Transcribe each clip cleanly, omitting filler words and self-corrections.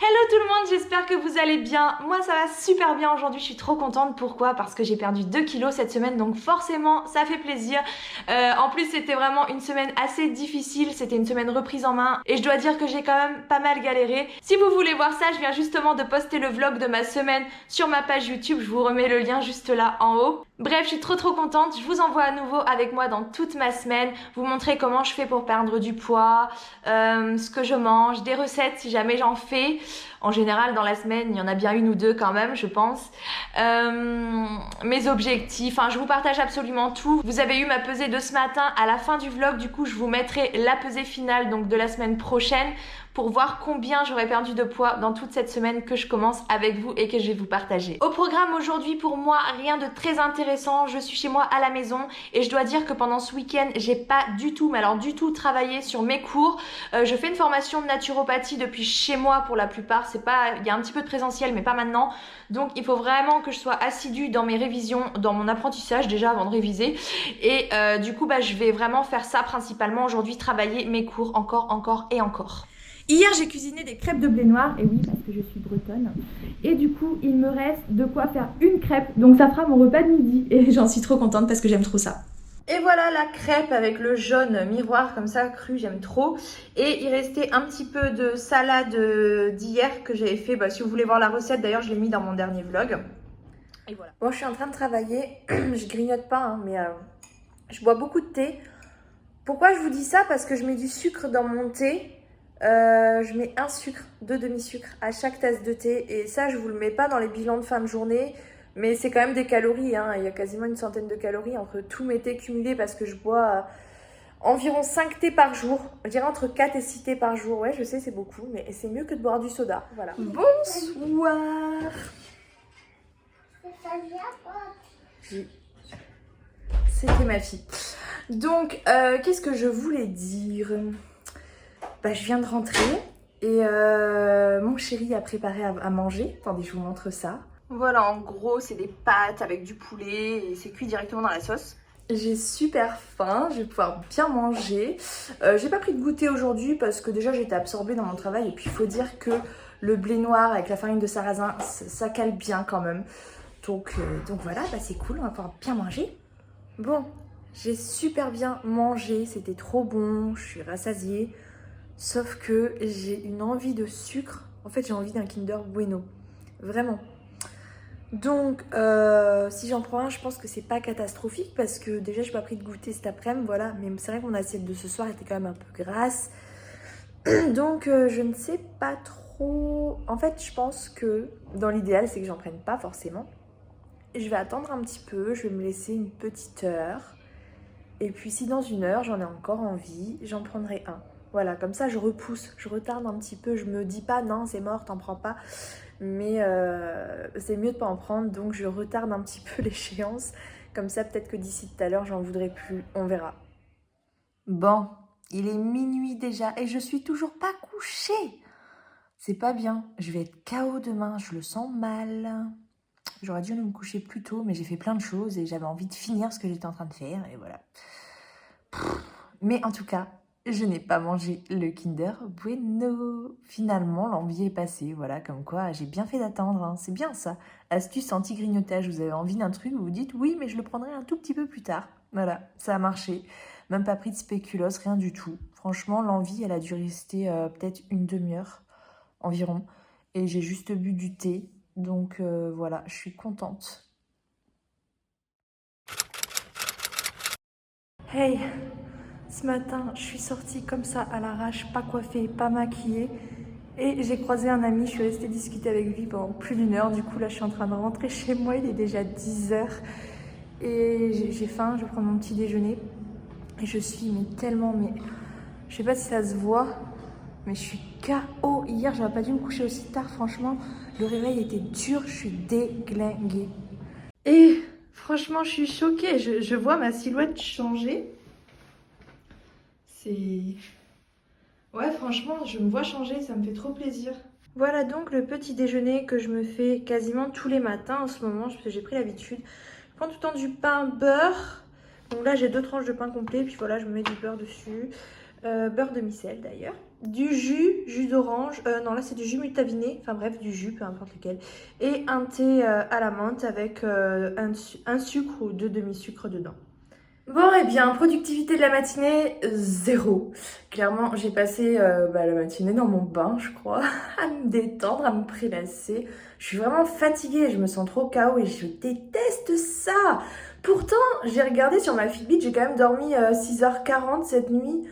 Hello tout le monde, j'espère que vous allez bien. Moi ça va super bien aujourd'hui, je suis trop contente. Pourquoi? Parce que j'ai perdu 2 kilos cette semaine, donc forcément ça fait plaisir. En plus c'était vraiment une semaine assez difficile, c'était une semaine reprise en main et je dois dire que j'ai quand même pas mal galéré. Si vous voulez voir ça, je viens justement de poster le vlog de ma semaine sur ma page YouTube, je vous remets le lien juste là en haut. Bref, je suis trop contente, je vous envoie à nouveau avec moi dans toute ma semaine, vous montrer comment je fais pour perdre du poids, ce que je mange, des recettes si jamais j'en fais. En général, dans la semaine, il y en a bien une ou deux quand même, je pense. Mes objectifs, enfin, je vous partage absolument tout. Vous avez eu ma pesée de ce matin à la fin du vlog, du coup, je vous mettrai la pesée finale donc de la semaine prochaine pour voir combien j'aurais perdu de poids dans toute cette semaine que je commence avec vous et que je vais vous partager. Au programme aujourd'hui, pour moi, rien de très intéressant. Je suis chez moi à la maison et je dois dire que pendant ce week-end, j'ai pas du tout, mais alors du tout travaillé sur mes cours. Je fais une formation de naturopathie depuis chez moi pour la plupart. C'est pas, il y a un petit peu de présentiel, mais pas maintenant. Donc il faut vraiment que je sois assidue dans mes révisions, dans mon apprentissage déjà avant de réviser. Et du coup, je vais vraiment faire ça principalement aujourd'hui, travailler mes cours encore et encore. Hier, j'ai cuisiné des crêpes de blé noir, et oui, parce que je suis bretonne. Et du coup, il me reste de quoi faire une crêpe, donc ça fera mon repas de midi. Et j'en suis trop contente parce que j'aime trop ça. Et voilà la crêpe avec le jaune miroir comme ça, cru, j'aime trop. Et il restait un petit peu de salade d'hier que j'avais fait. Si vous voulez voir la recette, d'ailleurs, je l'ai mis dans mon dernier vlog. Et voilà. Bon, je suis en train de travailler. Je grignote pas, hein, mais je bois beaucoup de thé. Pourquoi je vous dis ça? Parce que je mets du sucre dans mon thé. Je mets un sucre, 2 demi-sucres à chaque tasse de thé. Et ça, je vous le mets pas dans les bilans de fin de journée. Mais c'est quand même des calories, hein. Il y a quasiment une centaine de calories entre tous mes thés cumulés parce que je bois environ 5 thés par jour. Je dirais entre 4 et 6 thés par jour. Ouais, je sais, c'est beaucoup, mais c'est mieux que de boire du soda. Voilà. Bonsoir. C'était ma fille. Donc, qu'est-ce que je voulais dire? Je viens de rentrer et mon chéri a préparé à manger. Attendez, je vous montre ça. Voilà, en gros, c'est des pâtes avec du poulet et c'est cuit directement dans la sauce. J'ai super faim, je vais pouvoir bien manger. J'ai pas pris de goûter aujourd'hui parce que déjà j'étais absorbée dans mon travail et puis il faut dire que le blé noir avec la farine de sarrasin, ça cale bien quand même. Donc voilà, c'est cool, on va pouvoir bien manger. Bon, j'ai super bien mangé, c'était trop bon, je suis rassasiée. Sauf que j'ai une envie de sucre. En fait, j'ai envie d'un Kinder Bueno. Vraiment. Donc, si j'en prends un, je pense que c'est pas catastrophique parce que déjà, je n'ai pas pris de goûter cet après-midi, voilà. Mais c'est vrai que mon assiette de ce soir était quand même un peu grasse. Donc, je ne sais pas trop. En fait, je pense que dans l'idéal, c'est que j'en prenne pas forcément. Je vais attendre un petit peu, je vais me laisser une petite heure. Et puis, si dans une heure, j'en ai encore envie, j'en prendrai un. Voilà, comme ça je repousse, je retarde un petit peu, je me dis pas non c'est mort, t'en prends pas. Mais c'est mieux de pas en prendre, donc je retarde un petit peu l'échéance. Comme ça peut-être que d'ici tout à l'heure j'en voudrais plus, on verra. Bon, il est minuit déjà et je suis toujours pas couchée. C'est pas bien, je vais être KO demain, je le sens mal. J'aurais dû me coucher plus tôt, mais j'ai fait plein de choses et j'avais envie de finir ce que j'étais en train de faire et voilà. Mais en tout cas, je n'ai pas mangé le Kinder Bueno. Finalement, l'envie est passée. Voilà, comme quoi j'ai bien fait d'attendre. Hein. C'est bien ça. Astuce anti-grignotage. Vous avez envie d'un truc, vous vous dites oui, mais je le prendrai un tout petit peu plus tard. Voilà, ça a marché. Même pas pris de spéculoos, rien du tout. Franchement, l'envie, elle a dû rester peut-être une demi-heure environ. Et j'ai juste bu du thé. Donc voilà, je suis contente. Hey! Ce matin, je suis sortie comme ça à l'arrache, pas coiffée, pas maquillée. Et j'ai croisé un ami, je suis restée discuter avec lui pendant plus d'une heure. Du coup, là, je suis en train de rentrer chez moi, il est déjà 10h. Et j'ai faim, je vais prendre mon petit déjeuner. Et je suis je sais pas si ça se voit, mais je suis KO. Hier, j'aurais pas dû me coucher aussi tard, franchement. Le réveil était dur, je suis déglinguée. Et franchement, je suis choquée, je vois ma silhouette changer. Ouais, franchement, je me vois changer, ça me fait trop plaisir. Voilà donc le petit déjeuner que je me fais quasiment tous les matins en ce moment, parce que j'ai pris l'habitude. Je prends tout le temps du pain beurre. Donc là, j'ai 2 tranches de pain complet, puis voilà, je me mets du beurre dessus. beurre demi-sel d'ailleurs, du jus d'orange, non là c'est du jus mutaviné, enfin bref du jus, peu importe lequel, et un thé à la menthe avec un sucre ou 2 demi-sucres dedans. Bon, et bien, productivité de la matinée, zéro. Clairement, j'ai passé la matinée dans mon bain, je crois, à me détendre, à me prélasser. Je suis vraiment fatiguée, je me sens trop KO et je déteste ça. Pourtant, j'ai regardé sur ma Fitbit, j'ai quand même dormi 6h40 cette nuit.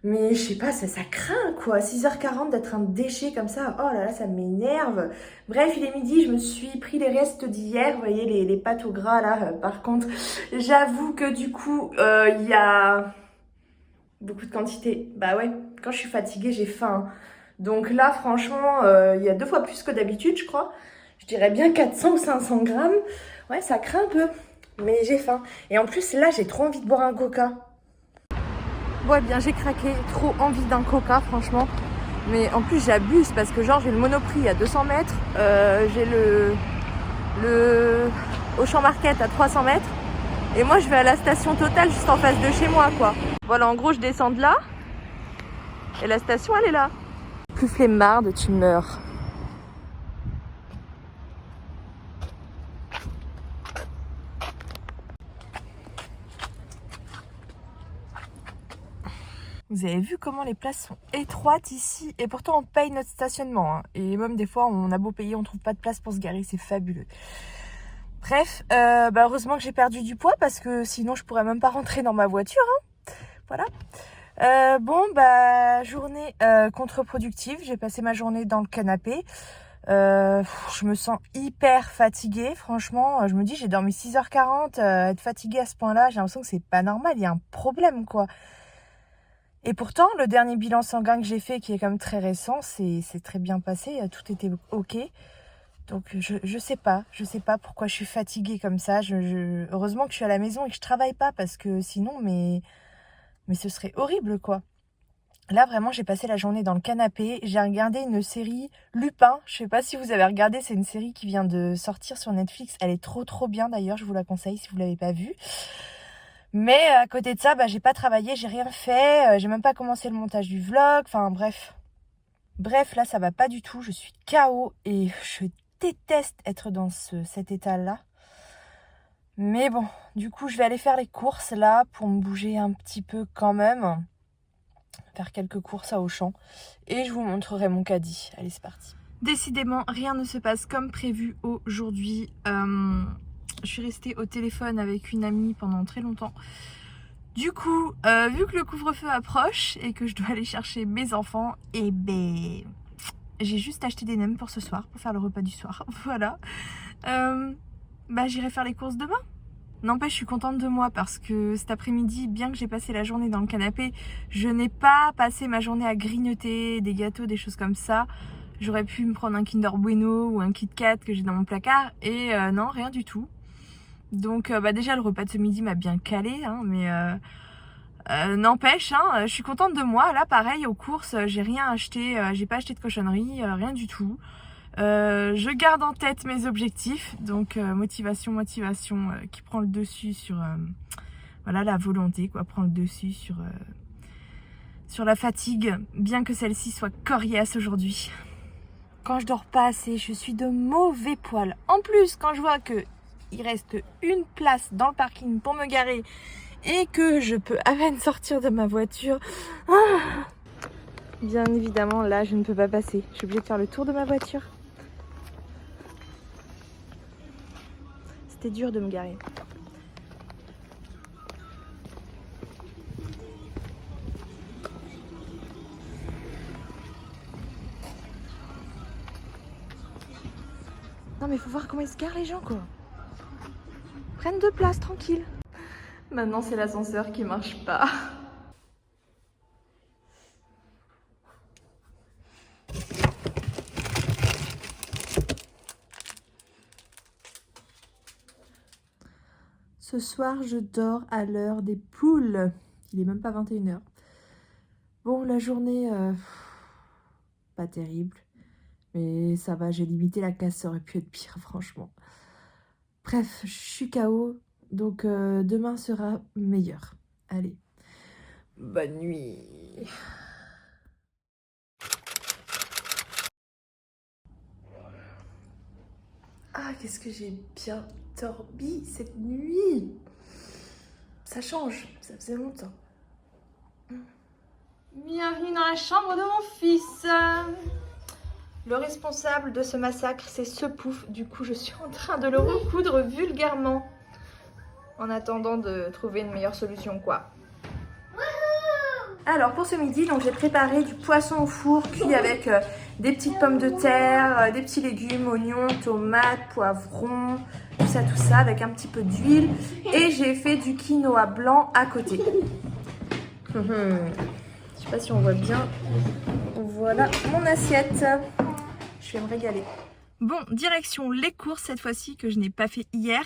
Mais je sais pas, ça craint quoi. 6h40 d'être un déchet comme ça, oh là là, ça m'énerve. Bref, il est midi, je me suis pris les restes d'hier, vous voyez les pâtes au gras là. Par contre, j'avoue que du coup, il y a beaucoup de quantité. Bah ouais, quand je suis fatiguée, j'ai faim. Donc là, franchement, il y a 2 fois plus que d'habitude, je crois. Je dirais bien 400 ou 500 grammes. Ouais, ça craint un peu, mais j'ai faim. Et en plus, là, j'ai trop envie de boire un coca. Bon, eh bien, j'ai craqué, trop envie d'un coca, franchement. Mais en plus, j'abuse parce que, genre, j'ai le Monoprix à 200 mètres, j'ai le Auchan Market à 300 mètres, et moi, je vais à la station Total juste en face de chez moi, quoi. Voilà, en gros, je descends de là, et la station, elle est là. Plus flemmarde, tu meurs. Vous avez vu comment les places sont étroites ici, et pourtant on paye notre stationnement, hein. Et même des fois on a beau payer, on trouve pas de place pour se garer, c'est fabuleux. Bref, heureusement que j'ai perdu du poids parce que sinon je pourrais même pas rentrer dans ma voiture, hein. Voilà. Journée contre-productive, j'ai passé ma journée dans le canapé. Je me sens hyper fatiguée, franchement, je me dis j'ai dormi 6h40, être fatiguée à ce point-là, j'ai l'impression que c'est pas normal, il y a un problème quoi. Et pourtant, le dernier bilan sanguin que j'ai fait, qui est quand même très récent, c'est très bien passé, tout était ok. Donc je sais pas pourquoi je suis fatiguée comme ça. Heureusement que je suis à la maison et que je travaille pas, parce que sinon, mais ce serait horrible quoi. Là vraiment, j'ai passé la journée dans le canapé, j'ai regardé une série Lupin. Je sais pas si vous avez regardé, c'est une série qui vient de sortir sur Netflix. Elle est trop bien d'ailleurs, je vous la conseille si vous l'avez pas vue. Mais à côté de ça, j'ai pas travaillé, j'ai rien fait, j'ai même pas commencé le montage du vlog, enfin bref. Bref, là ça va pas du tout, je suis KO et je déteste être dans cet état-là. Mais bon, du coup je vais aller faire les courses là pour me bouger un petit peu quand même. Faire quelques courses à Auchan et je vous montrerai mon caddie. Allez, c'est parti. Décidément, rien ne se passe comme prévu aujourd'hui. Je suis restée au téléphone avec une amie pendant très longtemps. Du coup, vu que le couvre-feu approche et que je dois aller chercher mes enfants, j'ai juste acheté des nems pour ce soir, pour faire le repas du soir. Voilà. J'irai faire les courses demain. N'empêche, je suis contente de moi parce que cet après-midi, bien que j'ai passé la journée dans le canapé, je n'ai pas passé ma journée à grignoter des gâteaux, des choses comme ça. J'aurais pu me prendre un Kinder Bueno ou un Kit Kat que j'ai dans mon placard et non, rien du tout. Donc déjà le repas de ce midi m'a bien calé, hein, mais n'empêche, hein, je suis contente de moi. Là pareil, aux courses, j'ai rien acheté, j'ai pas acheté de cochonnerie, rien du tout. Je garde en tête mes objectifs, donc motivation qui prend le dessus sur voilà, la volonté quoi, prend le dessus sur la fatigue, bien que celle-ci soit coriace aujourd'hui. Quand je dors pas assez, je suis de mauvais poil. En plus, quand je vois que il reste une place dans le parking pour me garer et que je peux à peine sortir de ma voiture, bien évidemment là je ne peux pas passer. Je suis obligée de faire le tour de ma voiture. C'était dur de me garer. Non mais faut voir comment ils se garent les gens quoi. Prennent 2 places tranquille. Maintenant c'est l'ascenseur qui marche pas. Ce soir je dors à l'heure des poules. Il est même pas 21h. Bon, la journée pas terrible. Mais ça va, j'ai limité la casse, ça aurait pu être pire franchement. Bref, je suis KO, donc demain sera meilleur. Allez. Bonne nuit. Ah, qu'est-ce que j'ai bien dormi cette nuit. Ça change, ça faisait longtemps. Bienvenue dans la chambre de mon fils. Le responsable de ce massacre, c'est ce pouf. Du coup, je suis en train de le recoudre vulgairement. En attendant de trouver une meilleure solution, quoi. Alors, pour ce midi, donc j'ai préparé du poisson au four cuit avec des petites pommes de terre, des petits légumes, oignons, tomates, poivrons, tout ça, avec un petit peu d'huile. Et j'ai fait du quinoa blanc à côté. Je sais pas si on voit bien. Voilà mon assiette. Je vais me régaler. Bon, direction les courses cette fois-ci que je n'ai pas fait hier.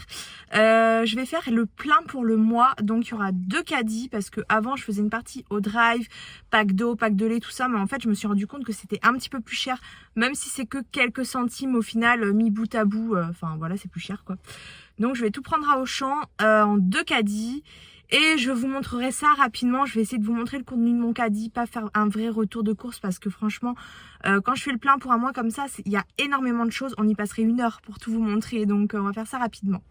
Je vais faire le plein pour le mois. Donc il y aura 2 caddies parce que avant je faisais une partie au drive, pack d'eau, pack de lait, tout ça. Mais en fait je me suis rendu compte que c'était un petit peu plus cher. Même si c'est que quelques centimes au final, mis bout à bout. Enfin voilà, c'est plus cher quoi. Donc je vais tout prendre à Auchan en 2 caddies. Et je vous montrerai ça rapidement. Je vais essayer de vous montrer le contenu de mon caddie, pas faire un vrai retour de course parce que franchement, quand je fais le plein pour un mois comme ça, il y a énormément de choses. On y passerait 1 heure pour tout vous montrer. Donc on va faire ça rapidement.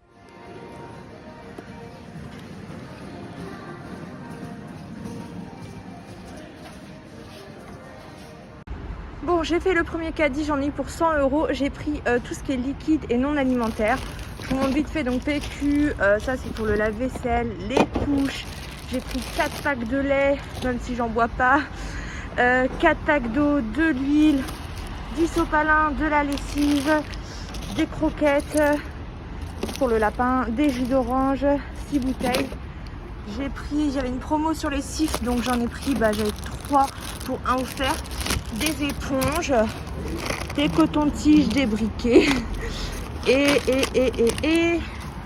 Bon, j'ai fait le premier caddie, j'en ai eu pour 100 €. J'ai pris tout ce qui est liquide et non alimentaire. Je vous montre vite fait, donc PQ, ça c'est pour le lave-vaisselle, les couches. J'ai pris 4 packs de lait, même si j'en bois pas. 4 packs d'eau, de l'huile, du sopalin, de la lessive, des croquettes pour le lapin, des jus d'orange, 6 bouteilles. J'avais une promo sur les sifs, donc j'en ai pris, j'avais 3 pour 1 offert. Des éponges, des cotons-tiges, des briquets. Et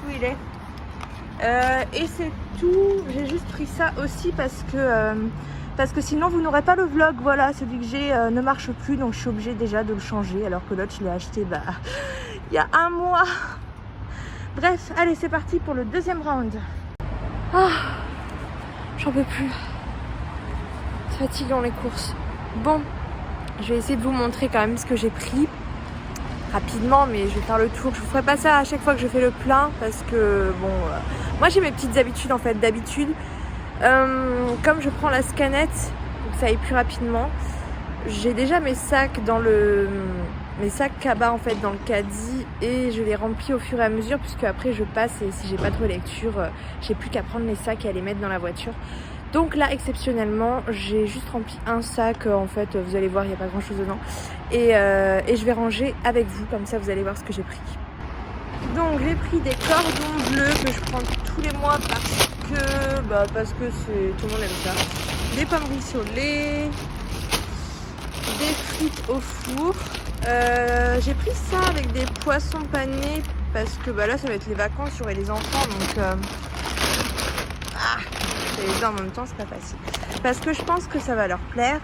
où il est et c'est tout. J'ai juste pris ça aussi parce que sinon vous n'aurez pas le vlog. Voilà, celui que j'ai ne marche plus, donc je suis obligée déjà de le changer alors que l'autre je l'ai acheté il y a 1 mois. Bref, allez c'est parti pour le 2e round. Ah, j'en peux plus. C'est fatigant les courses. Bon, je vais essayer de vous montrer quand même ce que j'ai pris rapidement, mais je vais faire le tour. Je vous ferai pas ça à chaque fois que je fais le plein parce que bon, moi j'ai mes petites habitudes en fait. D'habitude, comme je prends la scanette, donc ça aille plus rapidement. J'ai déjà mes sacs mes sacs cabas en fait dans le caddie et je les remplis au fur et à mesure puisque après je passe et si j'ai pas trop de lecture, j'ai plus qu'à prendre les sacs et à les mettre dans la voiture. Donc là exceptionnellement j'ai juste rempli un sac, en fait vous allez voir il n'y a pas grand chose dedans et je vais ranger avec vous, comme ça vous allez voir ce que j'ai pris. Donc j'ai pris des cordons bleus que je prends tous les mois parce que tout le monde aime ça. Des pommes rissolées, des frites au four. J'ai pris ça avec des poissons panés parce que là ça va être les vacances, j'aurai les enfants donc les deux en même temps c'est pas facile parce que je pense que ça va leur plaire.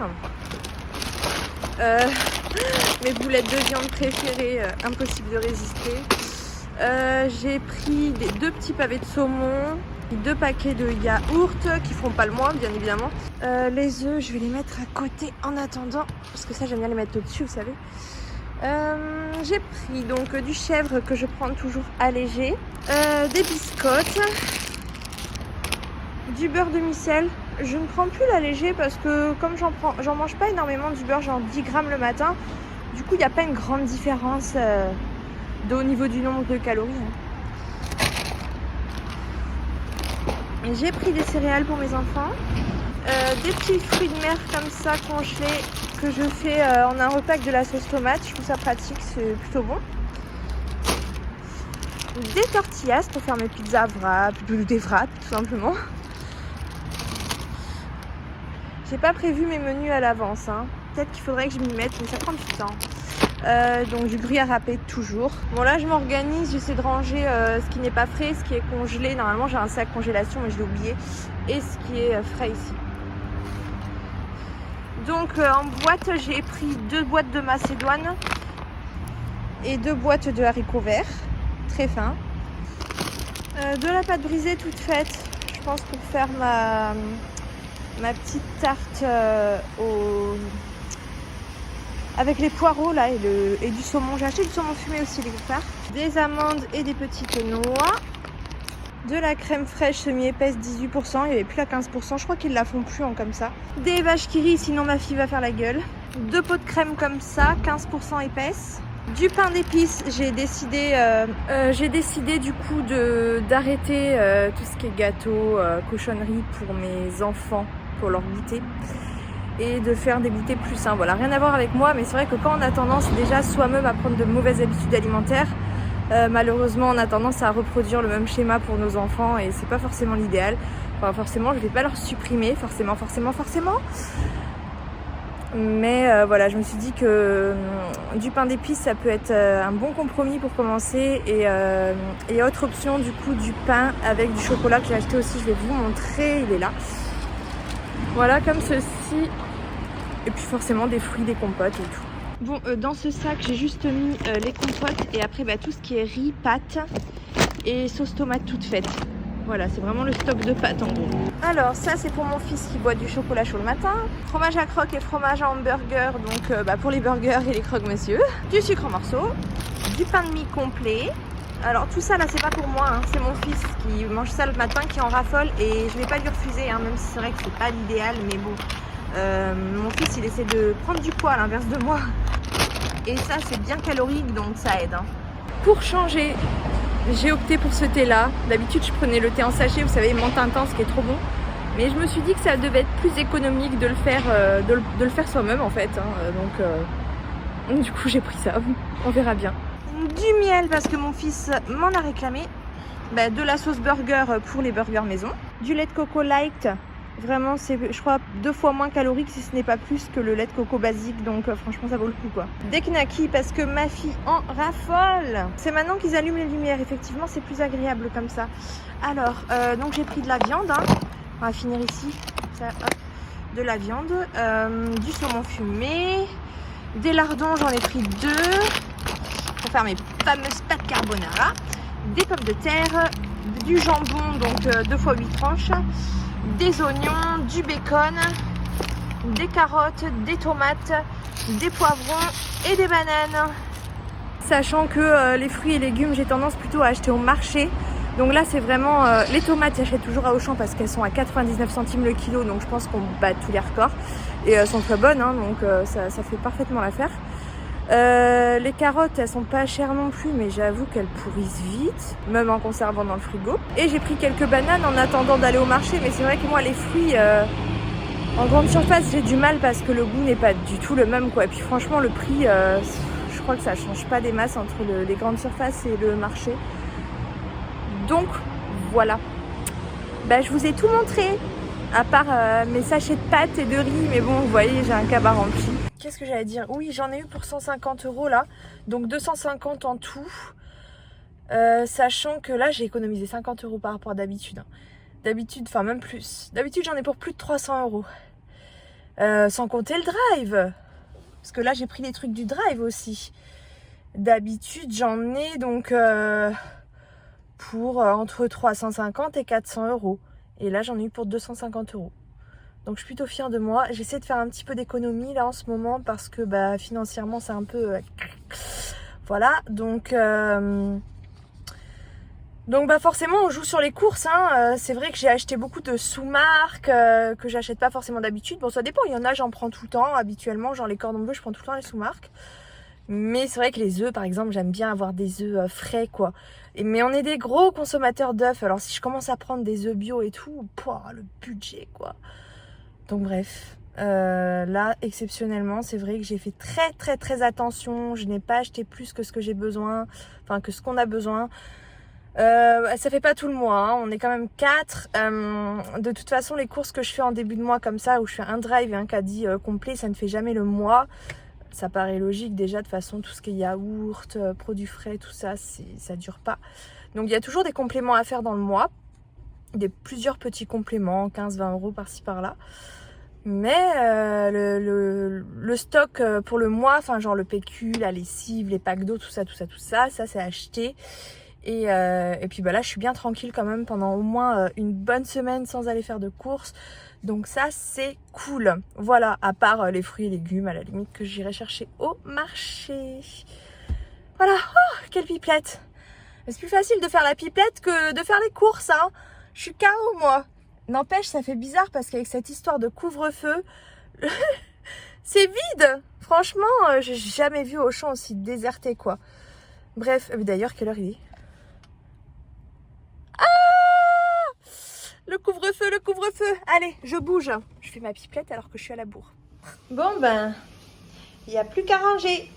Mes boulettes de viande préférées, impossible de résister. J'ai pris 2 petits pavés de saumon, 2 paquets de yaourt qui feront pas le mois bien évidemment. Les œufs je vais les mettre à côté en attendant parce que ça j'aime bien les mettre au-dessus vous savez. J'ai pris donc du chèvre que je prends toujours allégé, des biscottes, du beurre demi-sel. Je ne prends plus l'allégé parce que comme j'en mange pas énormément du beurre, genre 10 grammes le matin. Du coup il n'y a pas une grande différence au niveau du nombre de calories. J'ai pris des céréales pour mes enfants, des petits fruits de mer comme ça congelés que je fais en un repas avec de la sauce tomate. Je trouve ça pratique, c'est plutôt bon. Des tortillas pour faire mes pizzas wraps, des wraps tout simplement. J'ai pas prévu mes menus à l'avance, hein. Peut-être qu'il faudrait que je m'y mette, mais ça prend du temps. Donc du gruyère râpé toujours. Bon là je m'organise, j'essaie de ranger ce qui n'est pas frais, ce qui est congelé. Normalement j'ai un sac congélation mais je l'ai oublié. Et ce qui est frais ici. Donc en boîte j'ai pris 2 boîtes de macédoine et 2 boîtes de haricots verts, très fins. De la pâte brisée toute faite, je pense pour faire ma petite tarte avec les poireaux là et du saumon. J'ai acheté du saumon fumé aussi quelque part. Des amandes et des petites noix. De la crème fraîche semi-épaisse 18%, il n'y avait plus à 15%, je crois qu'ils la font plus en comme ça. Des vaches qui rient, sinon ma fille va faire la gueule. 2 pots de crème comme ça, 15% épaisse. Du pain d'épices, j'ai décidé du coup d'arrêter tout ce qui est gâteau, cochonnerie pour mes enfants, pour leur goûter. Et de faire des goûters plus sains. Voilà, rien à voir avec moi, mais c'est vrai que quand on a tendance déjà soi-même à prendre de mauvaises habitudes alimentaires, malheureusement on a tendance à reproduire le même schéma pour nos enfants et c'est pas forcément l'idéal. Enfin forcément je vais pas leur supprimer, forcément. Mais voilà, je me suis dit que du pain d'épices ça peut être un bon compromis pour commencer et autre option du coup du pain avec du chocolat que j'ai acheté aussi, je vais vous montrer, il est là. Voilà comme ceci. Et puis forcément des fruits, des compotes et tout. Bon, dans ce sac, j'ai juste mis les compotes et après tout ce qui est riz, pâtes et sauce tomate toute faite. Voilà, c'est vraiment le stock de pâtes en gros. Alors ça, c'est pour mon fils qui boit du chocolat chaud le matin. Fromage à croque et fromage à hamburger, donc pour les burgers et les croque-monsieur. Du sucre en morceaux, du pain de mie complet. Alors tout ça là, c'est pas pour moi, hein. C'est mon fils qui mange ça le matin, qui en raffole et je vais pas lui refuser, hein, même si c'est vrai que c'est pas l'idéal, mais bon. Mon fils il essaie de prendre du poids à l'inverse de moi et ça c'est bien calorique donc ça aide, hein. Pour changer j'ai opté pour ce thé là. D'habitude je prenais le thé en sachet, vous savez, menthe intense qui est trop bon, mais je me suis dit que ça devait être plus économique de le faire de le faire soi-même en fait, hein. Donc du coup j'ai pris ça, on verra bien. Du miel parce que mon fils m'en a réclamé, de la sauce burger pour les burgers maison, du lait de coco light. Vraiment, c'est, je crois, 2 fois moins calorique si ce n'est pas plus que le lait de coco basique. Donc franchement, ça vaut le coup, quoi. Des knackis parce que ma fille en raffole. C'est maintenant qu'ils allument les lumières. Effectivement, c'est plus agréable comme ça. Alors, donc j'ai pris de la viande, hein. On va finir ici. Ça, hop. De la viande. Du saumon fumé. Des lardons, j'en ai pris 2. Pour faire mes fameuses pâtes carbonara. Des pommes de terre. Du jambon, donc 2 fois 8 tranches. Des oignons, du bacon, des carottes, des tomates, des poivrons et des bananes. Sachant que les fruits et légumes, j'ai tendance plutôt à acheter au marché. Donc là, c'est vraiment... les tomates, j'achète toujours à Auchan parce qu'elles sont à 99 centimes le kilo. Donc je pense qu'on bat tous les records. Et elles sont très bonnes, hein, donc ça fait parfaitement l'affaire. Les carottes, elles sont pas chères non plus, mais j'avoue qu'elles pourrissent vite, même en conservant dans le frigo. Et j'ai pris quelques bananes en attendant d'aller au marché, mais c'est vrai que moi les fruits en grande surface j'ai du mal parce que le goût n'est pas du tout le même, quoi. Et puis franchement le prix, je crois que ça change pas des masses entre les grandes surfaces et le marché. Donc voilà. Je vous ai tout montré, à part mes sachets de pâtes et de riz, mais bon, vous voyez, j'ai un cabas rempli. Qu'est-ce que j'allais dire? Oui, j'en ai eu pour 150 € là, donc 250 en tout. Sachant que là, j'ai économisé 50 € par rapport à d'habitude. D'habitude, enfin même plus. D'habitude, j'en ai pour plus de 300 €. Sans compter le drive. Parce que là, j'ai pris les trucs du drive aussi. D'habitude, j'en ai donc pour entre 350 et 400 €. Et là, j'en ai eu pour 250 €. Donc je suis plutôt fière de moi. J'essaie de faire un petit peu d'économie là en ce moment parce que financièrement c'est un peu... Voilà, donc forcément on joue sur les courses, hein. C'est vrai que j'ai acheté beaucoup de sous-marques que j'achète pas forcément d'habitude. Bon, ça dépend, il y en a j'en prends tout le temps habituellement, genre les cordons bleus je prends tout le temps les sous-marques. Mais c'est vrai que les œufs par exemple, j'aime bien avoir des œufs frais, quoi. Mais on est des gros consommateurs d'œufs, alors si je commence à prendre des œufs bio et tout, le budget, quoi. Donc bref, là exceptionnellement c'est vrai que j'ai fait très attention. Je n'ai pas acheté plus que ce que j'ai besoin, enfin que ce qu'on a besoin. Ça fait pas tout le mois, hein. On est quand même 4. De toute façon les courses que je fais en début de mois comme ça, où je fais un drive et un caddie complet, ça ne fait jamais le mois. Ça paraît logique déjà, de toute façon tout ce qui est yaourt, produits frais, tout ça, ça dure pas. Donc il y a toujours des compléments à faire dans le mois. Plusieurs petits compléments, 15-20 € par-ci par-là. Mais le stock pour le mois, enfin genre le PQ, la lessive, les packs d'eau, tout ça c'est acheté. Et puis bah là je suis bien tranquille quand même pendant au moins une bonne semaine sans aller faire de courses. Donc ça c'est cool. Voilà, à part les fruits et légumes à la limite que j'irai chercher au marché. Voilà, oh, quelle pipelette. C'est plus facile de faire la pipelette que de faire les courses, hein. Je suis KO moi. N'empêche, ça fait bizarre parce qu'avec cette histoire de couvre-feu, c'est vide. Franchement, j'ai jamais vu Auchan aussi déserté quoi. Bref, d'ailleurs, quelle heure il est? Le couvre-feu, le couvre-feu. Allez, je bouge. Je fais ma pipelette alors que je suis à la bourre. Bon ben, il n'y a plus qu'à ranger.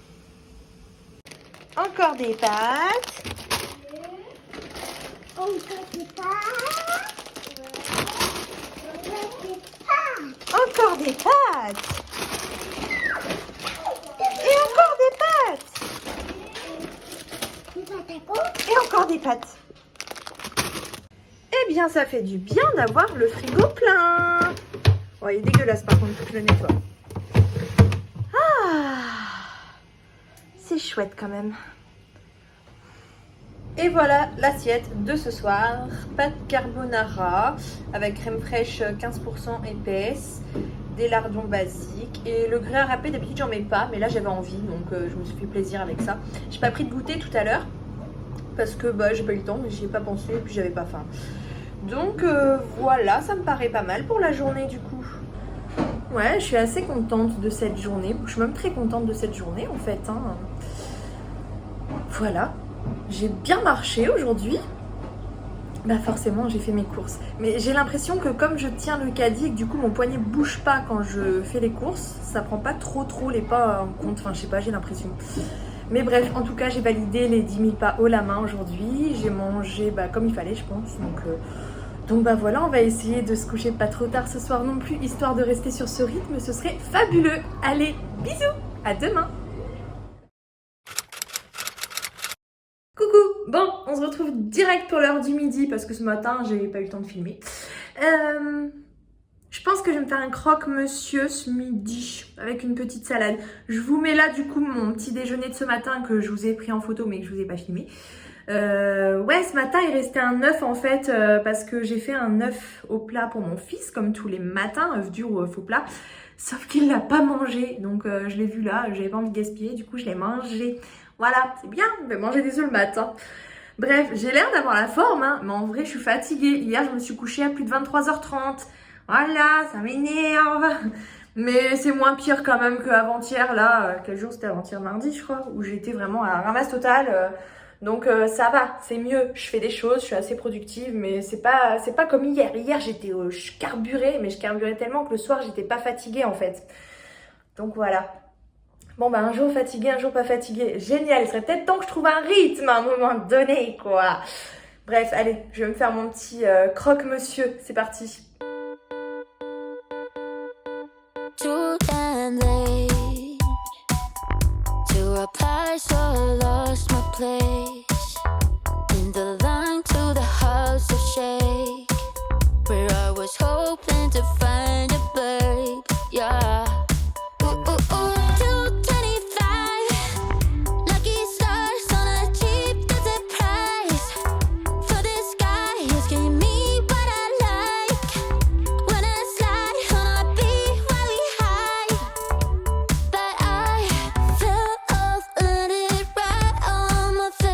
Encore des pâtes. Encore des pâtes. Encore des pâtes. Et encore des pâtes. Et encore des pâtes. Eh bien, ça fait du bien d'avoir le frigo plein. Oh, il est dégueulasse par contre, il faut que je le nettoie. Ah, c'est chouette quand même. Et voilà l'assiette de ce soir. Pâte carbonara avec crème fraîche 15% épaisse, des lardons basiques et le gruyère râpé. D'habitude j'en mets pas, mais là j'avais envie donc je me suis fait plaisir avec ça. J'ai pas pris de goûter tout à l'heure parce que bah, j'ai pas eu le temps, mais j'y ai pas pensé et puis j'avais pas faim. Donc voilà, ça me paraît pas mal pour la journée du coup. Ouais, je suis assez contente de cette journée. Je suis même très contente de cette journée en fait, hein. Voilà. J'ai bien marché aujourd'hui. Bah forcément j'ai fait mes courses. Mais j'ai l'impression que comme je tiens le caddie et que du coup mon poignet bouge pas quand je fais les courses, ça prend pas trop les pas en compte. Enfin je sais pas, j'ai l'impression. Mais bref, en tout cas j'ai validé les 10 000 pas haut la main aujourd'hui. J'ai mangé bah, comme il fallait je pense. Donc bah voilà, on va essayer de se coucher pas trop tard ce soir non plus, histoire de rester sur ce rythme, ce serait fabuleux. Allez, bisous, à demain. Coucou, bon, on se retrouve direct pour l'heure du midi parce que ce matin, j'ai pas eu le temps de filmer. Je pense que je vais me faire un croque-monsieur ce midi avec une petite salade. Je vous mets là du coup mon petit déjeuner de ce matin que je vous ai pris en photo mais que je vous ai pas filmé. Ouais, ce matin il restait un œuf en fait parce que j'ai fait un œuf au plat pour mon fils comme tous les matins, œuf dur ou œuf au plat. Sauf qu'il l'a pas mangé, donc je l'ai vu là, j'avais pas envie de gaspiller, du coup je l'ai mangé. Voilà, c'est bien, je vais manger des œufs le matin. Bref, j'ai l'air d'avoir la forme, hein, mais en vrai je suis fatiguée. Hier je me suis couchée à plus de 23h30. Voilà, ça m'énerve. Mais c'est moins pire quand même qu'avant-hier, là. Quel jour c'était avant-hier? Mardi, je crois, où j'étais vraiment à la ramasse totale. Donc ça va, c'est mieux. Je fais des choses, je suis assez productive, mais c'est pas comme hier. Hier j'étais, je carburais, mais je carburais tellement que le soir j'étais pas fatiguée en fait. Donc voilà. Bon bah un jour fatigué, un jour pas fatigué. Génial, il serait peut-être temps que je trouve un rythme à un moment donné quoi. Bref, allez, je vais me faire mon petit croque-monsieur. C'est parti. Too damn late to reply, so I lost my place in the line to the house of shake, where I was hoping to find a babe. Yeah. Ooh, ooh, ooh. 225 lucky stars on a cheap visit price, for this guy who's giving me what I like. When I slide on a beat while we high, but I fell off, let it right on my face.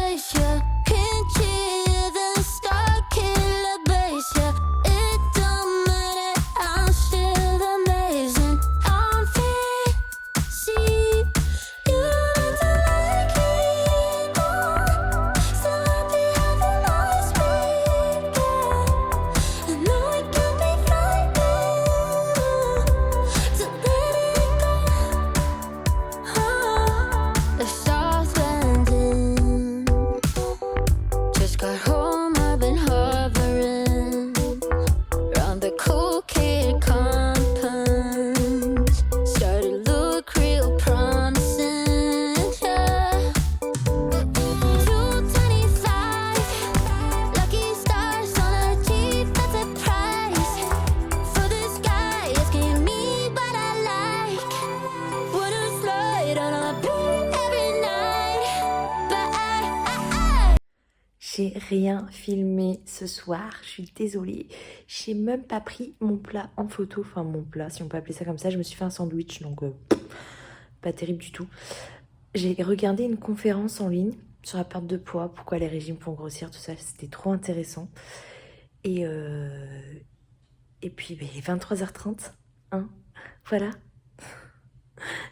j'ai rien filmé ce soir, je suis désolée. J'ai même pas pris mon plat en photo, enfin mon plat si on peut appeler ça comme ça. Je me suis fait un sandwich donc pas terrible du tout. J'ai regardé une conférence en ligne sur la perte de poids, pourquoi les régimes font grossir, tout ça, c'était trop intéressant. Et puis 23h30, hein, voilà.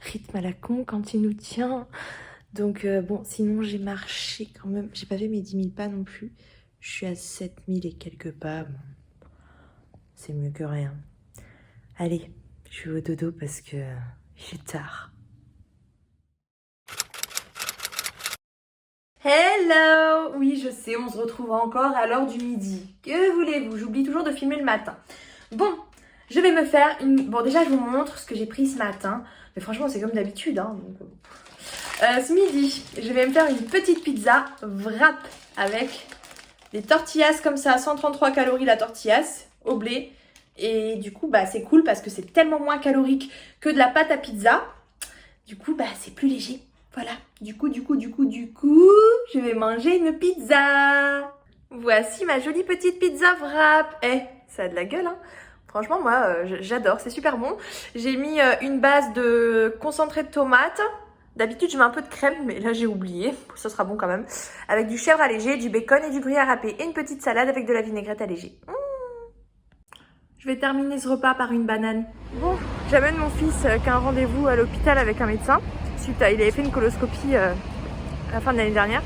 Rythme à la con quand il nous tient. Donc bon, sinon j'ai marché quand même, j'ai pas fait mes 10 000 pas non plus. Je suis à 7 000 et quelques pas, bon, c'est mieux que rien. Allez, je suis au dodo parce que il est tard. Hello! Oui, je sais, on se retrouve encore à l'heure du midi. Que voulez-vous? J'oublie toujours de filmer le matin. Bon, je vais me faire une... Bon, déjà, je vous montre ce que j'ai pris ce matin. Mais franchement, c'est comme d'habitude, hein. Donc... ce midi, je vais me faire une petite pizza wrap avec des tortillas comme ça, 133 calories la tortillas au blé. Et du coup, bah c'est cool parce que c'est tellement moins calorique que de la pâte à pizza. Du coup, bah c'est plus léger. Voilà. Du coup, je vais manger une pizza. Voici ma jolie petite pizza wrap. Eh, ça a de la gueule, hein. Franchement, moi, j'adore. C'est super bon. J'ai mis une base de concentré de tomate. D'habitude, je mets un peu de crème, mais là, j'ai oublié. Ça sera bon quand même. Avec du chèvre allégé, du bacon et du gruyère râpé. Et une petite salade avec de la vinaigrette allégée. Je vais terminer ce repas par une banane. Bon, j'amène mon fils qui a un rendez-vous à l'hôpital avec un médecin. Suite à, il avait fait une coloscopie à la fin de l'année dernière.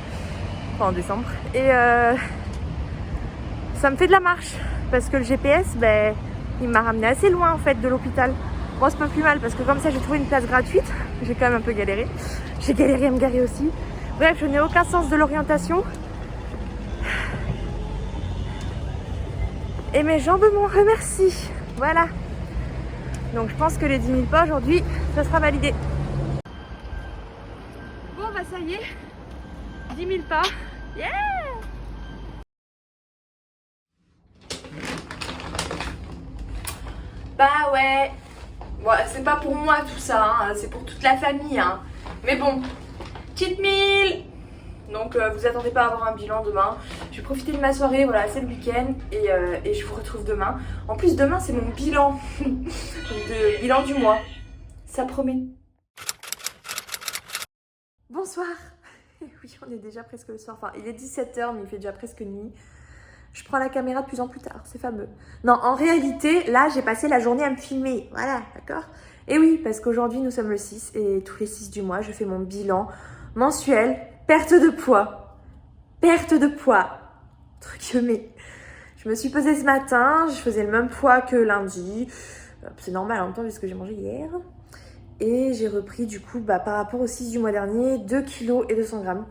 Enfin, en décembre. Et ça me fait de la marche. Parce que le GPS, ben, il m'a ramené assez loin en fait de l'hôpital. Bon, c'est pas plus mal parce que comme ça j'ai trouvé une place gratuite. J'ai quand même un peu galéré. J'ai galéré à me garer aussi. Bref, je n'ai aucun sens de l'orientation. Et mes jambes m'en remercient. Voilà. Donc je pense que les 10 000 pas aujourd'hui, ça sera validé. Bon bah ça y est. 10 000 pas. Yeah! Bah ouais. Bon, c'est pas pour moi tout ça, hein. C'est pour toute la famille. Hein. Mais bon, cheat meal. Donc vous attendez pas à avoir un bilan demain. Je vais profiter de ma soirée, voilà, c'est le week-end et je vous retrouve demain. En plus demain c'est mon bilan, bilan du mois. Ça promet. Bonsoir. Oui, on est déjà presque le soir. Enfin, il est 17h mais il fait déjà presque nuit. Je prends la caméra de plus en plus tard, c'est fameux. Non, en réalité, là, j'ai passé la journée à me filmer. Voilà, d'accord? Et oui, parce qu'aujourd'hui, nous sommes le 6 et tous les 6 du mois, je fais mon bilan mensuel. Perte de poids. Perte de poids. Truc mais je me suis pesée ce matin, je faisais le même poids que lundi. C'est normal en même temps, vu ce que j'ai mangé hier. Et j'ai repris, du coup, bah, par rapport au 6 du mois dernier, 2 kg et 200 grammes.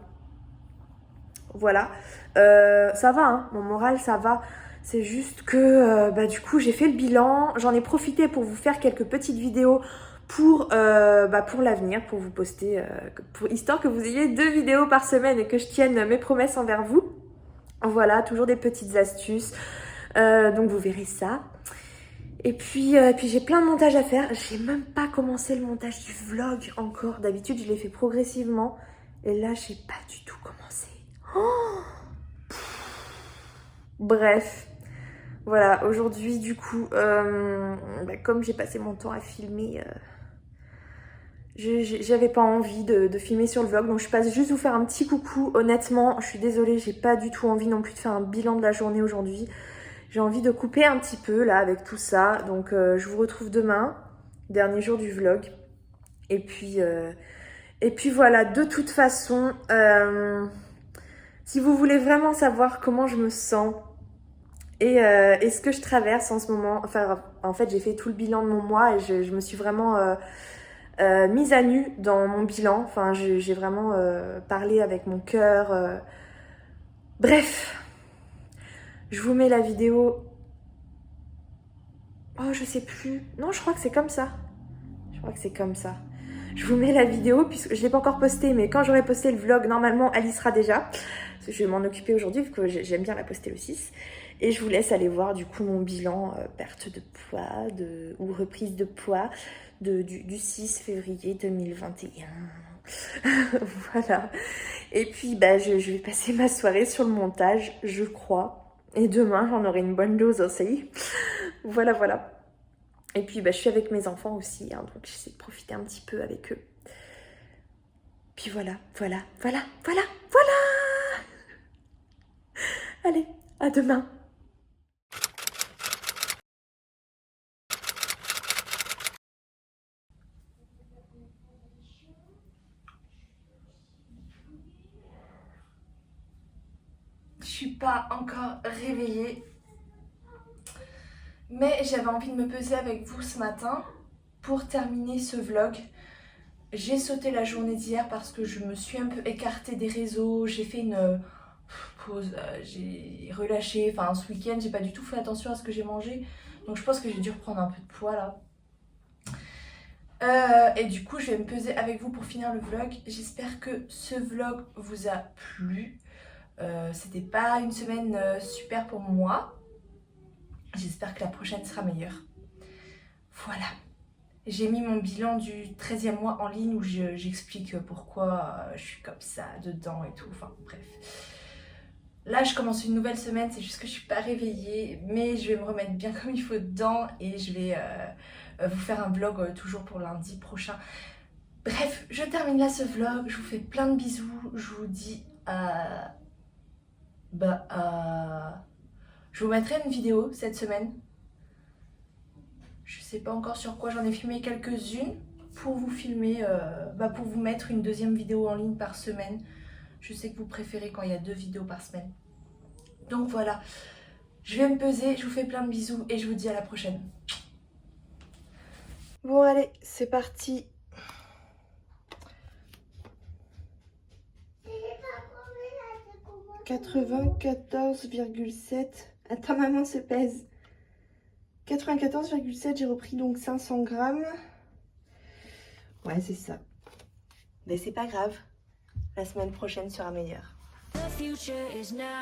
Voilà, ça va, hein, mon moral ça va. C'est juste que bah, du coup j'ai fait le bilan. J'en ai profité pour vous faire quelques petites vidéos pour l'avenir, pour vous poster, histoire que vous ayez 2 vidéos par semaine et que je tienne mes promesses envers vous. Voilà, toujours des petites astuces, donc vous verrez ça. Et puis j'ai plein de montages à faire. J'ai même pas commencé le montage du vlog encore. D'habitude je l'ai fait progressivement et là j'ai pas du tout commencé. Oh, bref, voilà, aujourd'hui du coup, comme j'ai passé mon temps à filmer, j'avais pas envie de filmer sur le vlog, donc je passe juste vous faire un petit coucou. Honnêtement, je suis désolée, j'ai pas du tout envie non plus de faire un bilan de la journée aujourd'hui. J'ai envie de couper un petit peu là avec tout ça, donc je vous retrouve demain, dernier jour du vlog. Et puis voilà, de toute façon... si vous voulez vraiment savoir comment je me sens et ce que je traverse en ce moment, enfin en fait j'ai fait tout le bilan de mon mois et je me suis vraiment mise à nu dans mon bilan. Enfin j'ai vraiment parlé avec mon cœur. Bref, je vous mets la vidéo. Oh je sais plus. Non je crois que c'est comme ça. Je crois que c'est comme ça. Je vous mets la vidéo puisque je l'ai pas encore postée, mais quand j'aurai posté le vlog, normalement elle y sera déjà. Parce que je vais m'en occuper aujourd'hui vu que j'aime bien la poster le 6. Et je vous laisse aller voir du coup mon bilan perte de poids ou reprise de poids du 6 février 2021. Voilà. Et puis je vais passer ma soirée sur le montage, je crois. Et demain j'en aurai une bonne dose aussi. Voilà, voilà. Et puis je suis avec mes enfants aussi, hein, donc j'essaie de profiter un petit peu avec eux. Puis voilà. Allez, à demain. Je suis pas encore réveillée, mais j'avais envie de me peser avec vous ce matin pour terminer ce vlog. J'ai sauté la journée d'hier parce que je me suis un peu écartée des réseaux, j'ai fait une pause, j'ai relâché, enfin ce week-end j'ai pas du tout fait attention à ce que j'ai mangé, donc je pense que j'ai dû reprendre un peu de poids là. Et du coup je vais me peser avec vous pour finir le vlog. J'espère que ce vlog vous a plu. C'était pas une semaine super pour moi. J'espère que la prochaine sera meilleure. Voilà. J'ai mis mon bilan du 13e mois en ligne où j'explique pourquoi je suis comme ça dedans et tout. Enfin bref. Là je commence une nouvelle semaine, c'est juste que je suis pas réveillée. Mais je vais me remettre bien comme il faut dedans. Et je vais vous faire un vlog toujours pour lundi prochain. Bref, je termine là ce vlog. Je vous fais plein de bisous. Je vous dis je vous mettrai une vidéo cette semaine. Je sais pas encore sur quoi, j'en ai filmé quelques-unes pour vous filmer, pour vous mettre une deuxième vidéo en ligne par semaine. Je sais que vous préférez quand il y a 2 vidéos par semaine. Donc voilà, je vais me peser, je vous fais plein de bisous et je vous dis à la prochaine. Bon allez, c'est parti. « 94,7. Attends, maman se pèse. 94,7, j'ai repris donc 500 grammes. Ouais, c'est ça. Mais c'est pas grave. La semaine prochaine sera meilleure. The future is now.